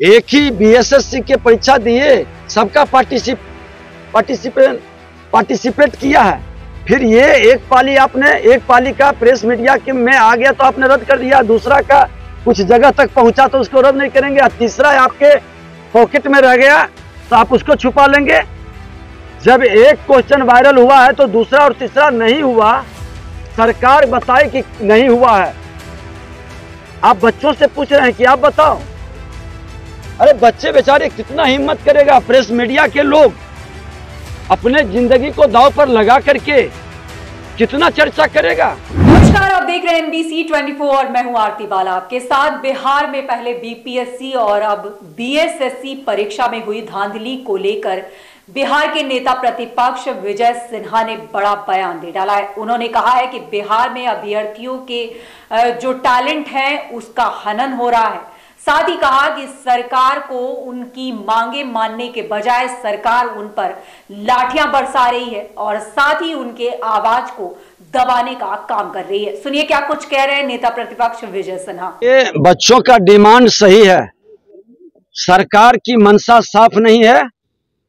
एक ही बीएसएससी के परीक्षा दिए, सबका पार्टिसिपेट किया है। फिर ये एक पाली का प्रेस मीडिया के में आ गया तो आपने रद्द कर दिया, दूसरा का कुछ जगह तक पहुंचा तो उसको रद्द नहीं करेंगे, और तीसरा आपके पॉकेट में रह गया तो आप उसको छुपा लेंगे। जब एक क्वेश्चन वायरल हुआ है तो दूसरा और तीसरा नहीं हुआ, सरकार बताए कि नहीं हुआ है। आप बच्चों से पूछ रहे हैं कि आप बताओ। अरे बच्चे बेचारे कितना हिम्मत करेगा, प्रेस मीडिया के लोग अपने जिंदगी को दांव पर लगा करके कितना चर्चा करेगा। नमस्कार, आप देख रहे हैं NBC 24 और मैं हूं आरती बाला आपके साथ। बिहार में पहले बीपीएससी और अब बीएसएससी परीक्षा में हुई धांधली को लेकर बिहार के नेता प्रतिपक्ष विजय सिन्हा ने बड़ा बयान दे डाला है। उन्होंने कहा है कि बिहार में अभ्यर्थियों के जो टैलेंट है उसका हनन हो रहा है। साथ ही कहा कि सरकार को उनकी मांगे मानने के बजाय सरकार उन पर लाठियां बरसा रही है और साथ ही उनके आवाज को दबाने का काम कर रही है। सुनिए क्या कुछ कह रहे हैं नेता प्रतिपक्ष विजय सिन्हा। ये बच्चों का डिमांड सही है, सरकार की मंशा साफ नहीं है।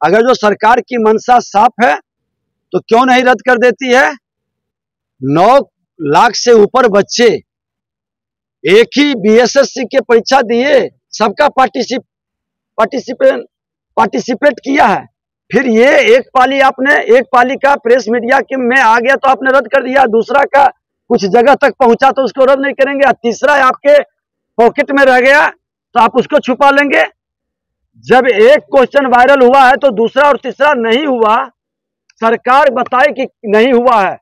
अगर जो सरकार की मंशा साफ है तो क्यों नहीं रद्द कर देती है। 9 लाख से ऊपर बच्चे एक ही बीएसएससी के परीक्षा दिए, सबका पार्टिसिपेट किया है। फिर ये एक पाली का प्रेस मीडिया के में आ गया तो आपने रद्द कर दिया, दूसरा का कुछ जगह तक पहुंचा तो उसको रद्द नहीं करेंगे, और तीसरा आपके पॉकेट में रह गया तो आप उसको छुपा लेंगे। जब एक क्वेश्चन वायरल हुआ है तो दूसरा और तीसरा नहीं हुआ, सरकार बताए कि नहीं हुआ है।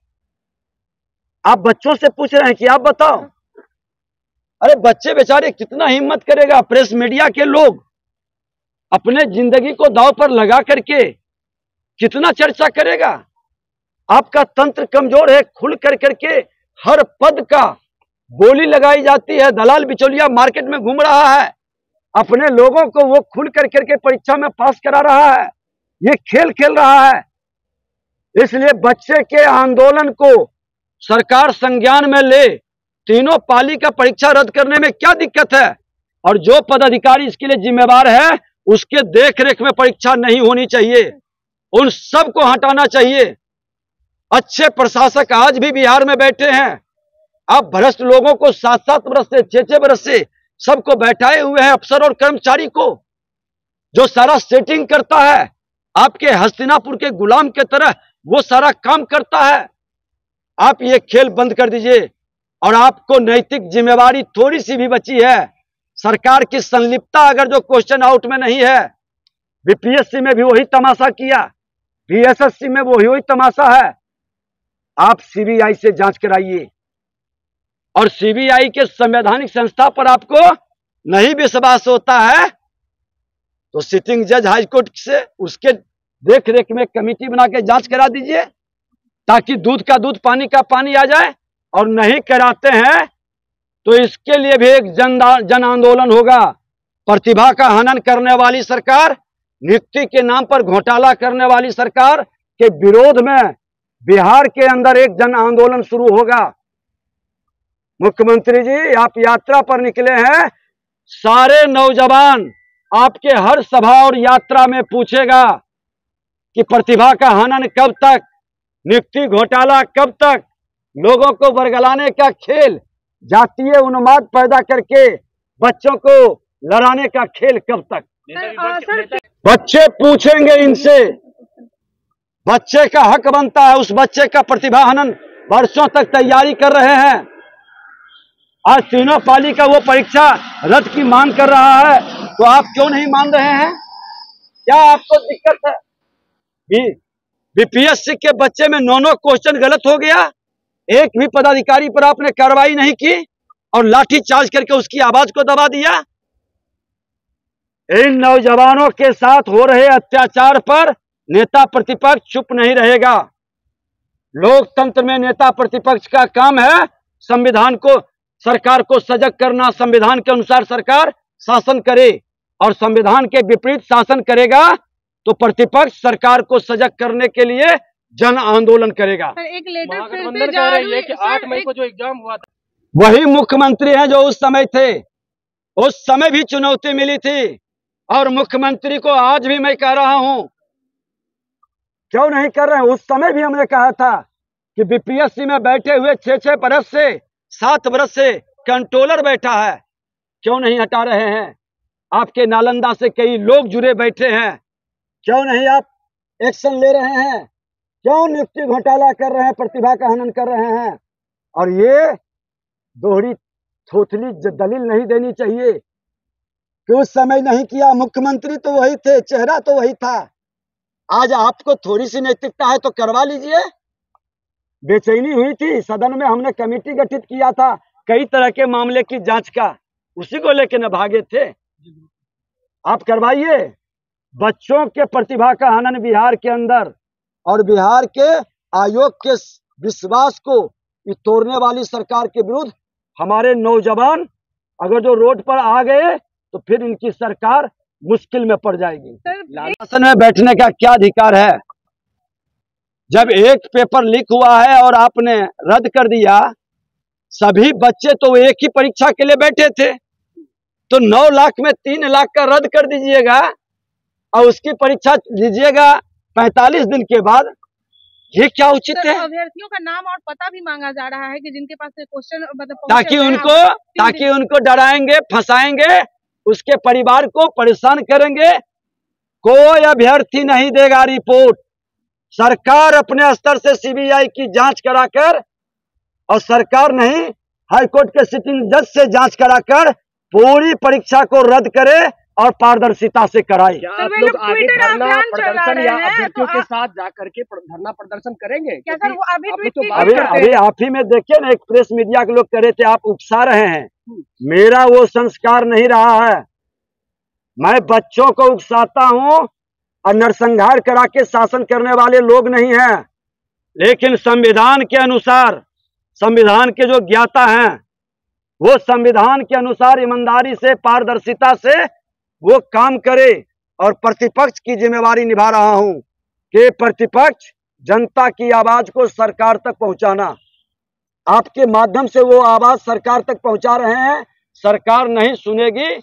आप बच्चों से पूछ रहे हैं कि आप बताओ। अरे बच्चे बेचारे कितना हिम्मत करेगा, प्रेस मीडिया के लोग अपने जिंदगी को दांव पर लगा करके कितना चर्चा करेगा। आपका तंत्र कमजोर है, खुल कर करके हर पद का बोली लगाई जाती है। दलाल बिचौलिया मार्केट में घूम रहा है, अपने लोगों को वो खुल कर करके परीक्षा में पास करा रहा है, ये खेल खेल रहा है। इसलिए बच्चे के आंदोलन को सरकार संज्ञान में ले, तीनों पाली का परीक्षा रद्द करने में क्या दिक्कत है, और जो पदाधिकारी इसके लिए जिम्मेवार है उसके देखरेख में परीक्षा नहीं होनी चाहिए, उन सबको हटाना चाहिए। अच्छे प्रशासक आज भी बिहार में बैठे हैं, आप भ्रष्ट लोगों को 7-7 बरस से 6-6 बरस से सबको बैठाए हुए हैं, अफसर और कर्मचारी को, जो सारा सेटिंग करता है, आपके हस्तिनापुर के गुलाम के तरह वो सारा काम करता है। आप ये खेल बंद कर दीजिए, और आपको नैतिक जिम्मेवारी थोड़ी सी भी बची है। सरकार की संलिप्तता अगर जो क्वेश्चन आउट में नहीं है, बीपीएससी में भी वही तमाशा किया, बीएसएससी में वही तमाशा है। आप सीबीआई से जांच कराइए, और सीबीआई के संवैधानिक संस्था पर आपको नहीं विश्वास होता है तो सिटिंग जज हाई कोर्ट से उसके देखरेख में कमेटी बना के जांच करा दीजिए, ताकि दूध का दूध पानी का पानी आ जाए। और नहीं कराते हैं तो इसके लिए भी एक जन आंदोलन होगा। प्रतिभा का हनन करने वाली सरकार, नियुक्ति के नाम पर घोटाला करने वाली सरकार के विरोध में बिहार के अंदर एक जन आंदोलन शुरू होगा। मुख्यमंत्री जी, आप यात्रा पर निकले हैं, सारे नौजवान आपके हर सभा और यात्रा में पूछेगा कि प्रतिभा का हनन कब तक, नियुक्ति घोटाला कब तक, लोगों को बरगलाने का खेल, जातीय उन्माद पैदा करके बच्चों को लड़ाने का खेल कब तक। बच्चे पूछेंगे इनसे, बच्चे का हक बनता है, उस बच्चे का प्रतिभा हनन वर्षों तक तैयारी कर रहे हैं। आज तीनों पाली का वो परीक्षा रद्द की मांग कर रहा है, तो आप क्यों नहीं मान रहे हैं? क्या आपको दिक्कत है? बीपीएससी के बच्चे में 9 क्वेश्चन गलत हो गया, एक भी पदाधिकारी पर आपने कार्रवाई नहीं की और लाठी चार्ज करके उसकी आवाज को दबा दिया। इन नौजवानों के साथ हो रहे अत्याचार पर नेता प्रतिपक्ष चुप नहीं रहेगा। लोकतंत्र में नेता प्रतिपक्ष का काम है संविधान को, सरकार को सजग करना। संविधान के अनुसार सरकार शासन करे, और संविधान के विपरीत शासन करेगा तो प्रतिपक्ष सरकार को सजग करने के लिए जन आंदोलन करेगा। एक लेटर फिर से जा रही है कि 8 मई को जो एग्जाम हुआ था, वही मुख्यमंत्री हैं जो उस समय थे, उस समय भी चुनौती मिली थी, और मुख्यमंत्री को आज भी मैं कह रहा हूं, क्यों नहीं कर रहे हैं? उस समय भी हमने कहा था कि बीपीएससी में बैठे हुए 6-6 बरस से 7 बरस से कंट्रोलर बैठा है, क्यों नहीं हटा रहे हैं? आपके नालंदा से कई लोग जुड़े बैठे हैं, क्यों नहीं आप एक्शन ले रहे हैं? क्यों नियुक्ति घोटाला कर रहे हैं, प्रतिभा का हनन कर रहे हैं? और ये दोहरी थोथली दलील नहीं देनी चाहिए कि उस समय नहीं किया। मुख्यमंत्री तो वही थे, चेहरा तो वही था। आज आपको थोड़ी सी नैतिकता है तो करवा लीजिए। बेचैनी हुई थी, सदन में हमने कमेटी गठित किया था कई तरह के मामले की जांच का, उसी को लेकर न भागे थे। आप करवाइए। बच्चों के प्रतिभा का हनन बिहार के अंदर और बिहार के आयोग के विश्वास को तोड़ने वाली सरकार के विरुद्ध हमारे नौजवान अगर जो रोड पर आ गए तो फिर इनकी सरकार मुश्किल में पड़ जाएगी। शासन में बैठने का क्या अधिकार है? जब एक पेपर लीक हुआ है और आपने रद्द कर दिया, सभी बच्चे तो एक ही परीक्षा के लिए बैठे थे, तो 9 लाख में 3 लाख का रद्द कर दीजिएगा और उसकी परीक्षा लीजिएगा 45 दिन के बाद। ये क्या उचित है? अभ्यर्थियों का नाम और पता भी मांगा जा रहा है कि जिनके पास क्वेश्चन मतलब ताकि उनको डराएंगे, फंसाएंगे, उसके परिवार को परेशान करेंगे। कोई अभ्यर्थी नहीं देगा रिपोर्ट। सरकार अपने स्तर से सीबीआई की जांच कराकर, और सरकार नहीं, हाईकोर्ट के सिटिंग जज से जांच कराकर पूरी परीक्षा को रद्द करे और पारदर्शिता से कराए। क्या आप लोग आगे धरना प्रदर्शन या अभ्यर्थियों के साथ जाकर के धरना प्रदर्शन करेंगे? क्या सर वो अभी आप ही में देखिए ना, एक प्रेस मीडिया के लोग कह रहे थे आप उकसा रहे हैं। मेरा वो संस्कार नहीं रहा है। मैं बच्चों को उकसाता हूं और नरसंहार करा के शासन करने वाले लोग नहीं हैं, लेकिन संविधान के अनुसार, संविधान के जो ज्ञाता हैं, वो संविधान के अनुसार ईमानदारी से, पारदर्शिता से वो काम करे। और प्रतिपक्ष की जिम्मेवारी निभा रहा हूं कि प्रतिपक्ष जनता की आवाज को सरकार तक पहुंचाना। आपके माध्यम से वो आवाज सरकार तक पहुंचा रहे हैं। सरकार नहीं सुनेगी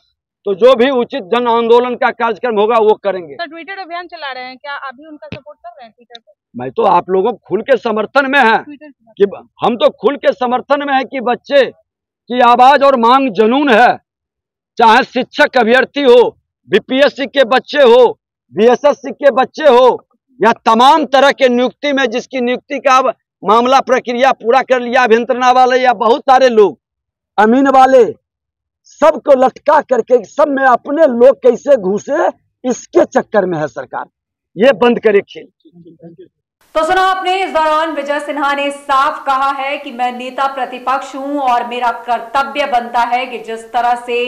तो जो भी उचित जन आंदोलन का कार्यक्रम होगा वो करेंगे। सर ट्विटर अभियान चला रहे हैं, क्या अभी उनका सपोर्ट कर रहे हैं ट्विटर पे? मैं तो आप लोगों को खुल के समर्थन में है कि हम तो खुल के समर्थन में है कि बच्चे की आवाज और मांग जनून है। चाहे शिक्षक अभ्यर्थी हो, बीपीएससी के बच्चे हो, बीएसएससी के बच्चे हो, या तमाम तरह के नियुक्ति में जिसकी नियुक्ति का मामला प्रक्रिया पूरा कर लिया, अभियंत्रणा वाले या बहुत सारे लोग, अमीन वाले, सबको लटका करके सब में अपने लोग कैसे घुसे, इसके चक्कर में है सरकार। ये बंद करे खेल। तो सुना आपने, इस दौरान विजय सिन्हा ने साफ कहा है कि मैं नेता प्रतिपक्ष हूं और मेरा कर्तव्य बनता है कि जिस तरह से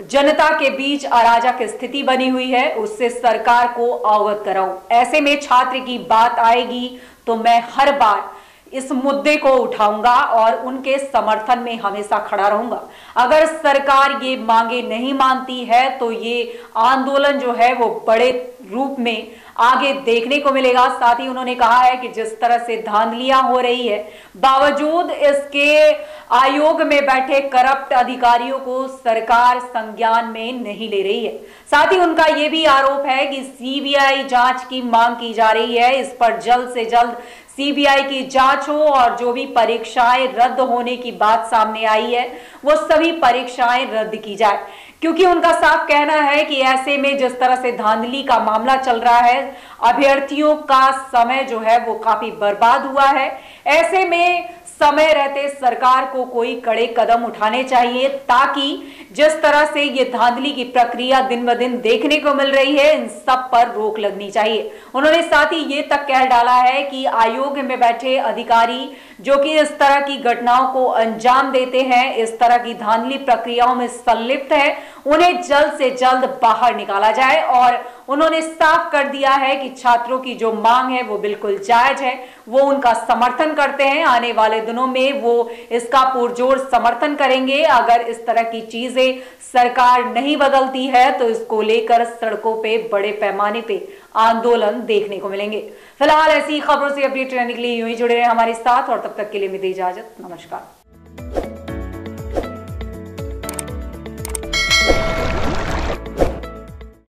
जनता के बीच अराजक स्थिति बनी हुई है उससे सरकार को अवगत कराऊं। ऐसे में छात्र की बात आएगी तो मैं हर बार इस मुद्दे को उठाऊंगा और उनके समर्थन में हमेशा खड़ा रहूंगा। अगर सरकार ये मांगे नहीं मानती है तो ये आंदोलन जो है वो बड़े रूप में आगे देखने को मिलेगा। साथ ही उन्होंने कहा है कि जिस तरह से धांधलियां हो रही है, बावजूद इसके आयोग में बैठे करप्ट अधिकारियों को सरकार संज्ञान में नहीं ले रही है। साथ ही उनका यह भी आरोप है कि सीबीआई जांच की मांग की जा रही है। इस पर जल्द से जल्द सीबीआई की जांच हो और जो भी परीक्षाएं रद्द होने की बात सामने आई है वो सभी परीक्षाएं रद्द की जाए, क्योंकि उनका साफ कहना है कि ऐसे में जिस तरह से धांधली का मामला चल रहा है, अभ्यर्थियों का समय जो है वो काफी बर्बाद हुआ है। ऐसे में समय रहते सरकार को कोई कड़े कदम उठाने चाहिए ताकि जिस तरह से ये धांधली की प्रक्रिया दिन ब दिन देखने को मिल रही है, इन सब पर रोक लगनी चाहिए। उन्होंने साथ ही ये तक कह डाला है कि आयोग में बैठे अधिकारी जो कि इस तरह की घटनाओं को अंजाम देते हैं, इस तरह की धांधली प्रक्रियाओं में संलिप्त है, उन्हें जल्द से जल्द बाहर निकाला जाए। और उन्होंने साफ कर दिया है कि छात्रों की जो मांग है वो बिल्कुल जायज है, वो उनका समर्थन करते हैं। आने वाले दिनों में वो इसका पुरजोर समर्थन करेंगे। अगर इस तरह की चीजें सरकार नहीं बदलती है तो इसको लेकर सड़कों पे बड़े पैमाने पे आंदोलन देखने को मिलेंगे। फिलहाल ऐसी खबरों से अपडेट रहने के लिए यूं ही जुड़े रहे हमारे साथ और तब तक के लिए मुझे इजाजत, नमस्कार।